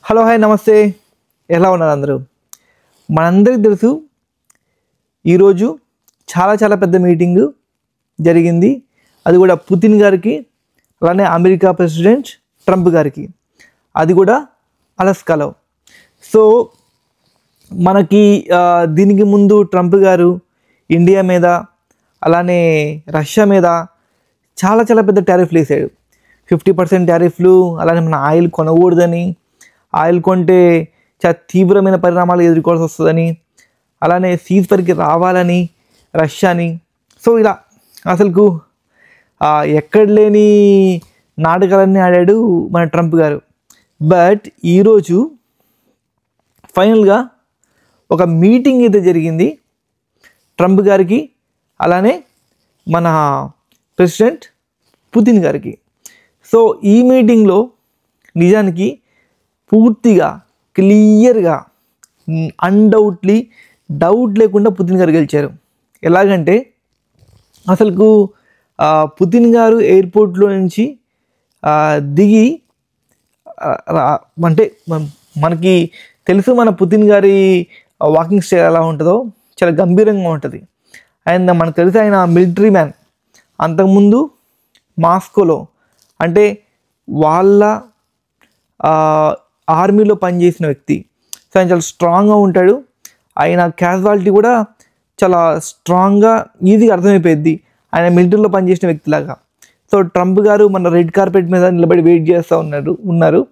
Hello hi నమస్తే, ఎలా ఉన్నారు అందరూ? మనందరికీ తెలుసు ఈరోజు చాలా పెద్ద మీటింగు జరిగింది. అది కూడా పుతిన్ గారికి, అలానే అమెరికా ప్రెసిడెంట్ ట్రంప్ గారికి, అది కూడా అలస్కాలో. సో మనకి దీనికి ముందు ట్రంప్ గారు ఇండియా మీద, అలానే రష్యా మీద చాలా పెద్ద టారిఫ్లు వేసాడు. 50% టారిఫ్లు, అలానే మన ఆయిల్ కొనకూడదని, ఆయిల్ కొంటే చాలా తీవ్రమైన పరిణామాలు ఎదుర్కోవాల్సి వస్తుందని, అలానే సీజ్ ఫైర్కి రావాలని రష్యాని. సో ఇలా అసలుకు ఎక్కడ లేని నాటకాలన్నీ ఆడాడు మన ట్రంప్ గారు. బట్ ఈరోజు ఫైనల్గా ఒక మీటింగ్ అయితే జరిగింది ట్రంప్ గారికి, అలానే మన ప్రెసిడెంట్ పుతిన్ గారికి. సో ఈ మీటింగ్లో నిజానికి పూర్తిగా క్లియర్గా అన్డౌట్లీ డౌట్ లేకుండా పుతిన్ గారు గెలిచారు. ఎలాగంటే అసలుకు పుతిన్ గారు ఎయిర్పోర్ట్లో నుంచి దిగి అంటే మనకి తెలుసు మన పుతిన్ గారి వాకింగ్ స్టైల్ ఎలా ఉంటుందో, చాలా గంభీరంగా ఉంటుంది. అండ్ మనకు తెలుసు ఆయన మిలిటరీ మ్యాన్. అంతకుముందు మాస్కోలో అంటే వాళ్ళ ఆర్మీలో పనిచేసిన వ్యక్తి. సో ఆయన చాలా స్ట్రాంగ్గా ఉంటాడు. ఆయన క్యాజువాలిటీ కూడా చాలా స్ట్రాంగ్గా ఈజీగా అర్థమైపోయింది ఆయన మిలిటరీలో పనిచేసిన వ్యక్తిలాగా. సో ట్రంప్ గారు మన రెడ్ కార్పెట్ మీద నిలబడి వెయిట్ చేస్తూ ఉన్నారు.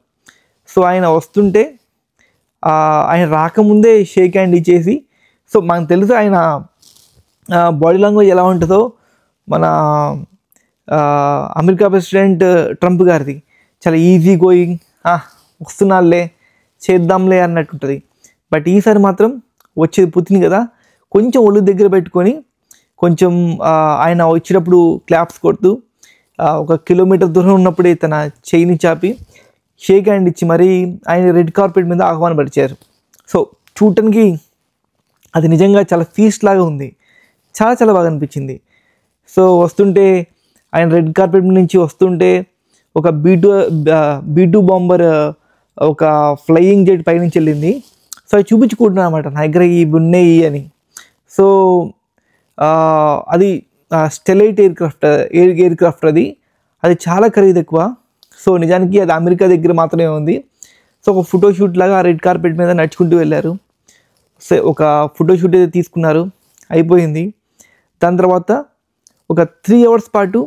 సో ఆయన వస్తుంటే ఆయన రాకముందే షేక్ హ్యాండ్ ఇచ్చేసి, సో మనకు తెలుసు ఆయన బాడీ లాంగ్వేజ్ ఎలా ఉంటుందో మన అమెరికా ప్రెసిడెంట్ ట్రంప్ గారిది చాలా ఈజీ గోయింగ్, వస్తున్నాళ్ళే చేద్దాంలే అన్నట్టుంటుంది. బట్ ఈసారి మాత్రం వచ్చేది పుతిన్ కదా, కొంచెం ఒళ్ళు దగ్గర పెట్టుకొని కొంచెం ఆయన వచ్చేటప్పుడు క్లాప్స్ కొడుతూ 1 కిలోమీటర్ దూరం ఉన్నప్పుడే తన చేయిని చాపి షేక్ హ్యాండ్ ఇచ్చి మరీ ఆయన రెడ్ కార్పెట్ మీద ఆహ్వానపరిచారు. సో చూడటానికి అది నిజంగా చాలా ఫీస్ట్ లాగా ఉంది, చాలా బాగా అనిపించింది. సో వస్తుంటే ఆయన రెడ్ కార్పెట్ నుంచి వస్తుంటే ఒక B-2 బాంబర్ ఒక ఫ్లయింగ్ జెట్ పైనుంచి వెళ్ళింది. సో అది చూపించుకుంటున్నాను అనమాట, నా దగ్గర ఇవి ఉన్నాయి అని. సో అది స్టెలైట్ ఎయిర్ క్రాఫ్ట్ అది చాలా ఖరీదు ఎక్కువ. సో నిజానికి అది అమెరికా దగ్గర మాత్రమే ఉంది. సో ఒక ఫోటోషూట్ లాగా రెడ్ కార్పెట్ మీద నడుచుకుంటూ వెళ్ళారు. సో ఒక ఫోటోషూట్ అయితే తీసుకున్నారు, అయిపోయింది. దాని తర్వాత ఒక 3 hours పాటు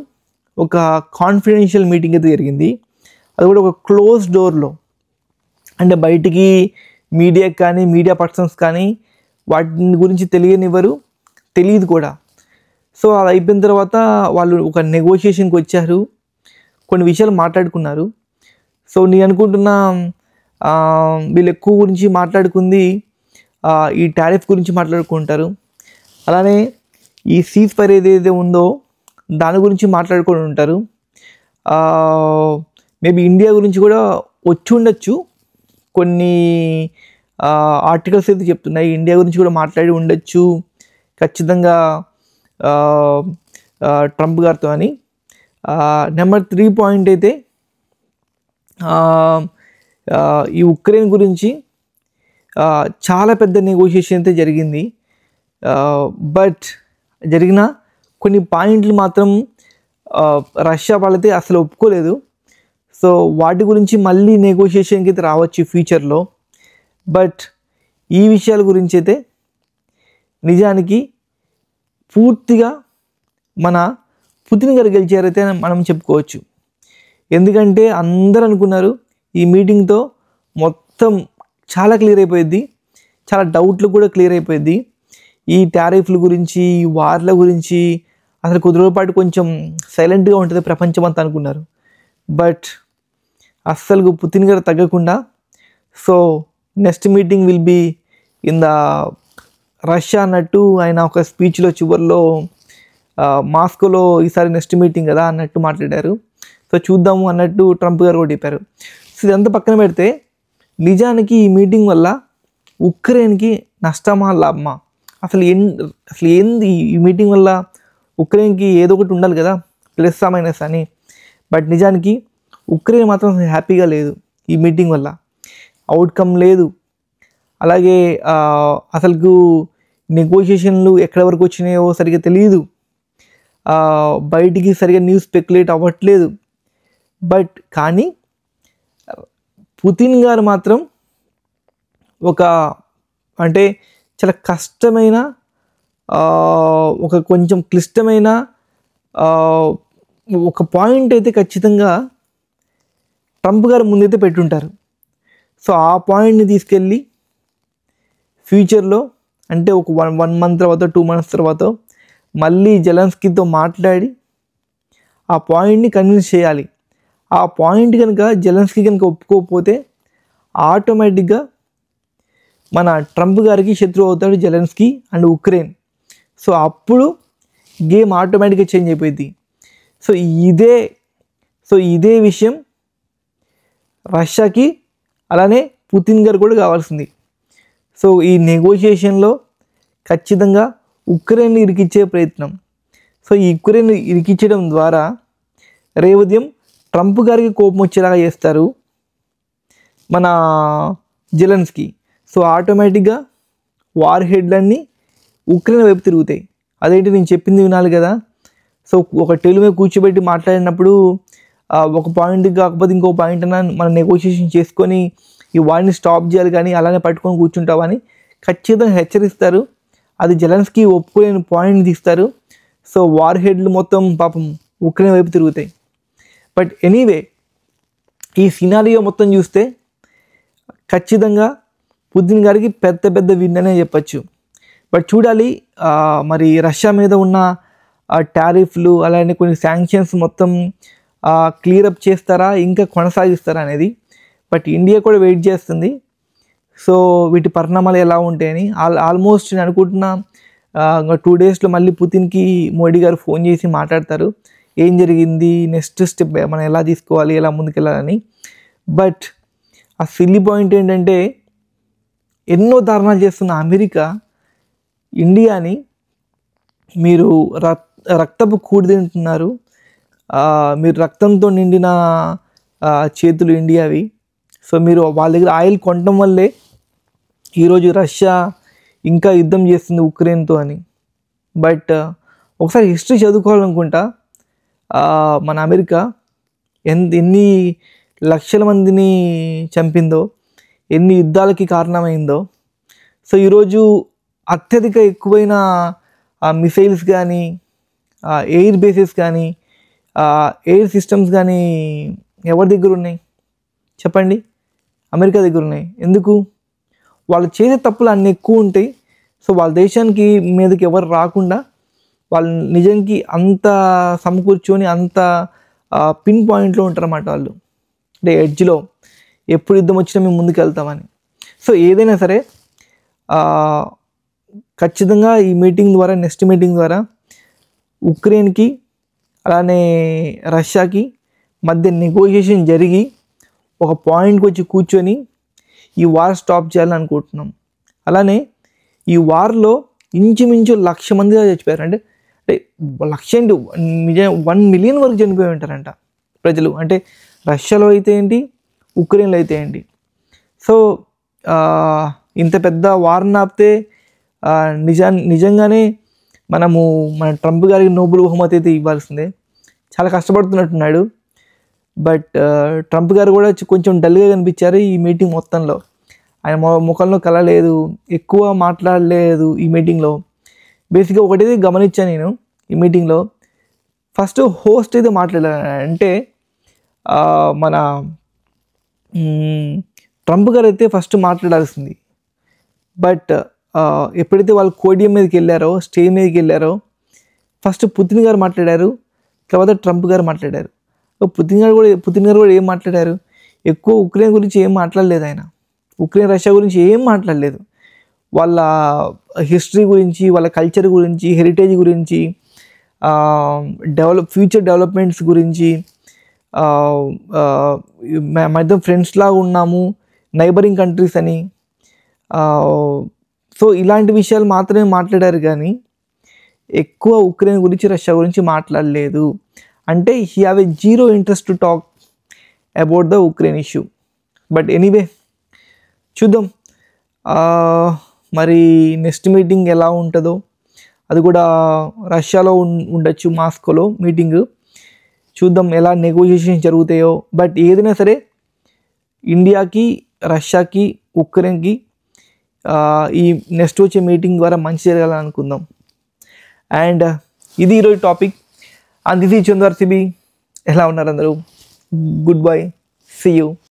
ఒక కాన్ఫిడెన్షియల్ మీటింగ్ అయితే జరిగింది. అది కూడా ఒక క్లోజ్ డోర్లో, అంటే బయటికి మీడియాకి కానీ మీడియా పర్సన్స్ కానీ వాటి గురించి తెలియదు కూడా. సో అది అయిపోయిన తర్వాత వాళ్ళు ఒక నెగోషియేషన్కి వచ్చారు, కొన్ని విషయాలు మాట్లాడుకున్నారు. సో నేను అనుకుంటున్నా వీళ్ళు ఎక్కువ గురించి మాట్లాడుకుంది ఈ టారిఫ్ గురించి మాట్లాడుకుంటారు. అలానే ఈ సీజ్ ఫైర్ ఏదైతే ఉందో దాని గురించి మాట్లాడుకొని ఉంటారు. మేబీ ఇండియా గురించి కూడా వచ్చి ఉండొచ్చు, కొన్ని ఆర్టికల్స్ అయితే చెప్తున్నాయి ఇండియా గురించి కూడా మాట్లాడి ఉండొచ్చు ఖచ్చితంగా ట్రంప్ గారితో అని. నెంబర్ 3 పాయింట్ అయితే ఈ ఉక్రెయిన్ గురించి చాలా పెద్ద నెగోషియేషన్ అయితే జరిగింది. బట్ జరిగిన కొన్ని పాయింట్లు మాత్రం రష్యా వాళ్ళైతే అసలు ఒప్పుకోలేదు. సో వాటి గురించి మళ్ళీ నెగోషియేషన్కి అయితే రావచ్చు ఫ్యూచర్లో. బట్ ఈ విషయాల గురించి అయితే నిజానికి పూర్తిగా మన పుతిన్ గారు గెలిచారైతే మనం చెప్పుకోవచ్చు. ఎందుకంటే అందరూ అనుకున్నారు ఈ మీటింగ్తో మొత్తం చాలా క్లియర్ అయిపోయింది, చాలా డౌట్లు కూడా క్లియర్ అయిపోయింది. ఈ టారిఫ్ల గురించి, ఈ వార్ల గురించి అసలు కొద్ది రోజుల పాటు కొంచెం సైలెంట్గా ఉంటుంది ప్రపంచం అంతా అనుకున్నారు. బట్ అస్సలు పుతిన్ గారు తగ్గకుండా, so next meeting will be in the Russia అన్నట్టు ఆయన ఒక స్పీచ్లో చివరిలో మాస్కోలో ఈసారి నెక్స్ట్ మీటింగ్ కదా అన్నట్టు మాట్లాడారు. సో చూద్దాము అన్నట్టు ట్రంప్ గారు కూడా చెప్పారు. సో ఇదంతా పక్కన పెడితే నిజానికి ఈ మీటింగ్ వల్ల ఉక్రెయిన్కి నష్టమా లాభమా, అసలు ఏంది ఈ మీటింగ్ వల్ల ఉక్రెయిన్కి ఏదో ఒకటి ఉండాలి కదా, ప్లస్ మైనస్ అని. బట్ నిజానికి ఉక్రెయిన్ మాత్రం హ్యాపీగా లేదు ఈ మీటింగ్ వల్ల. అవుట్కమ్ లేదు. అలాగే అసలుకు నెగోషియేషన్లు ఎక్కడి వరకు వచ్చినాయో సరిగ్గా తెలియదు. బయటికి సరిగ్గా న్యూస్ స్పెక్యులేట్ అవ్వట్లేదు. బట్ కానీ పుతిన్ గారు మాత్రం ఒక అంటే చాలా కష్టమైన ఒక కొంచెం క్లిష్టమైన ఒక పాయింట్ అయితే ఖచ్చితంగా ట్రంప్ గారు ముందైతే పెట్టుంటారు. సో ఆ పాయింట్ని తీసుకెళ్ళి ఫ్యూచర్లో అంటే ఒక 1 month తర్వాత 2 months తర్వాత మళ్ళీ జెలెన్స్కీతో మాట్లాడి ఆ పాయింట్ని కన్విన్స్ చేయాలి. ఆ పాయింట్ కనుక జెలెన్స్కీ కనుక ఒప్పుకోకపోతే ఆటోమేటిక్గా మన ట్రంప్ గారికి శత్రువు అవుతాడు జెలెన్స్కీ అండ్ ఉక్రెయిన్. సో అప్పుడు గేమ్ ఆటోమేటిక్గా చేంజ్ అయిపోయింది. సో ఇదే విషయం రష్యాకి అలానే పుతిన్ గారు కూడా కావాల్సింది. సో ఈ నెగోషియేషన్లో ఖచ్చితంగా ఉక్రెయిన్ని ఇరికిచ్చే ప్రయత్నం. సో ఈ ఉక్రెయిన్ ఇరికించడం ద్వారా రేపు ట్రంప్ గారికి కోపం వచ్చేలాగా చేస్తారు మన జెలెన్స్కీ. సో ఆటోమేటిక్గా వార్ హెడ్లన్నీ ఉక్రెయిన్ వైపు తిరుగుతాయి. అదేంటి నేను చెప్పింది వినాలి కదా. సో ఒక టేబుల్ మీద కూర్చోబెట్టి మాట్లాడినప్పుడు ఒక పాయింట్ కాకపోతే ఇంకో పాయింట్ అన్నా మనం నెగోషియేషన్ చేసుకొని ఈ వార్ని స్టాప్ చేయాలి, కానీ అలానే పట్టుకొని కూర్చుంటామని ఖచ్చితంగా హెచ్చరిస్తారు. అది జెలెన్స్కీ ఒప్పుకోలేని పాయింట్ తీస్తారు. సో వార్ హెడ్లు మొత్తం పాపం ఉక్రెయిన్ వైపు తిరుగుతాయి. బట్ ఎనీవే ఈ సినారియో మొత్తం చూస్తే ఖచ్చితంగా పుతిన్ గారికి పెద్ద విన్ అనే చెప్పచ్చు. బట్ చూడాలి మరి రష్యా మీద ఉన్న టారిఫ్లు అలానే కొన్ని శాంక్షన్స్ మొత్తం క్లియరప్ చేస్తారా ఇంకా కొనసాగిస్తారా అనేది. బట్ ఇండియా కూడా వెయిట్ చేస్తుంది. సో వీటి పరిణామాలు ఎలా ఉంటాయని. ఆల్మోస్ట్ నేను అనుకుంటున్నా 2 daysలో మళ్ళీ పుతిన్కి మోడీ గారు ఫోన్ చేసి మాట్లాడతారు, ఏం జరిగింది, నెక్స్ట్ స్టెప్ మనం ఎలా తీసుకోవాలి, ఎలా ముందుకెళ్ళాలని. బట్ ఆ సిల్లీ పాయింట్ ఏంటంటే ఎన్నో దారుణాలు చేస్తున్న అమెరికా ఇండియాని మీరు రక్తపు కూడి తింటున్నారు, మీరు రక్తంతో నిండిన చేతులు ఇండియావి. సో మీరు వాళ్ళ దగ్గర ఆయిల్ కొనడం వల్లే ఈరోజు రష్యా ఇంకా యుద్ధం చేస్తుంది ఉక్రెయిన్తో అని. బట్ ఒకసారి హిస్టరీ చదువుకోవాలనుకుంటా, మన అమెరికా ఎన్ని లక్షల మందిని చంపిందో, ఎన్ని యుద్ధాలకి కారణమైందో. సో ఈరోజు అత్యధిక ఎక్కువైన మిసైల్స్ కానీ ఎయిర్ బేసెస్ కానీ ఎయిర్ సిస్టమ్స్ కానీ ఎవరి దగ్గర ఉన్నాయి చెప్పండి? అమెరికా దగ్గర ఉన్నాయి. ఎందుకు? వాళ్ళు చేసే తప్పులు అన్నీ ఎక్కువ ఉంటాయి. సో వాళ్ళ దేశానికి మీదకి ఎవరు రాకుండా వాళ్ళు నిజానికి అంత సమకూర్చుకొని అంత పిన్ పాయింట్లో ఉంటారన్నమాట వాళ్ళు, అంటే ఎడ్జ్లో ఎప్పుడు యుద్ధం వచ్చినా మేము ముందుకు వెళ్తామని. సో ఏదైనా సరే ఖచ్చితంగా ఈ మీటింగ్ ద్వారా, నెక్స్ట్ మీటింగ్ ద్వారా ఉక్రెయిన్కి అలానే రష్యాకి మధ్య నెగోషియేషన్ జరిగి ఒక పాయింట్కి వచ్చి కూర్చొని ఈ వార్ స్టాప్ చేయాలని అనుకుంటున్నాం. అలానే ఈ వార్లో ఇంచుమించు 1,00,000 మంది చచ్చిపోయారు. అంటే 1,00,000 నిజం 1 million వరకు చనిపోయి ఉంటారంట ప్రజలు. అంటే రష్యాలో అయితే ఏంటి, ఉక్రెయిన్లో అయితే ఏంటి. సో ఇంత పెద్ద వార్ని ఆపితే నిజంగానే మన ట్రంప్ గారికి నోబెల్ బహుమతి అయితే ఇవ్వాల్సిందే. చాలా కష్టపడుతున్నట్టున్నాడు. బట్ ట్రంప్ గారు కూడా కొంచెం డల్గా కనిపించారు ఈ మీటింగ్ మొత్తంలో. ఆయన ముఖంలో కళ లేదు, ఎక్కువ మాట్లాడలేదు ఈ మీటింగ్లో. బేసిక్గా ఒకటైతే గమనించాను నేను ఈ మీటింగ్లో. ఫస్ట్ హోస్ట్ అయితే మాట్లాడారు, అంటే మన ట్రంప్ గారు అయితే ఫస్ట్ మాట్లాడాల్సింది. బట్ ఎప్పుడైతే వాళ్ళు కోడియం మీదకి వెళ్ళారో, స్టేజ్ మీదకి వెళ్ళారో, ఫస్ట్ పుతిన్ గారు మాట్లాడారు, తర్వాత ట్రంప్ గారు మాట్లాడారు. పుతిన్ గారు కూడా ఏం మాట్లాడారు? ఎక్కువ ఉక్రెయిన్ గురించి ఏం మాట్లాడలేదు ఆయన. ఉక్రెయిన్ రష్యా గురించి ఏం మాట్లాడలేదు. వాళ్ళ హిస్టరీ గురించి, వాళ్ళ కల్చర్ గురించి, హెరిటేజ్ గురించి, ఫ్యూచర్ డెవలప్మెంట్స్ గురించి, మధ్య ఫ్రెండ్స్ లాగా ఉన్నాము, నైబరింగ్ కంట్రీస్ అని, సో ఇలాంటి విషయాలు మాత్రమే మాట్లాడారు. కానీ ఎక్కువ ఉక్రెయిన్ గురించి, రష్యా గురించి మాట్లాడలేదు. అంటే he have a zero interest to talk about the Ukraine issue. But anyway చూద్దాం. మరి నెక్స్ట్ మీటింగ్ ఎలా ఉంటుందో, అది కూడా రష్యాలో ఉండొచ్చు, మాస్కోలో మీటింగ్. చూద్దాం ఎలా నెగోషియేషన్ జరుగుతాయో. బట్ ఏదైనా సరే ఇండియాకి, రష్యాకి, ఉక్రెయిన్కి ఈ నెక్స్ట్ వచ్చే మీటింగ్ ద్వారా మంచి జరగాలని అనుకుందాం. అండ్ ఇది ఈరోజు topic. And this is Chandu RCB. ఎలా ఉన్నారు అందరూ? Goodbye, see you.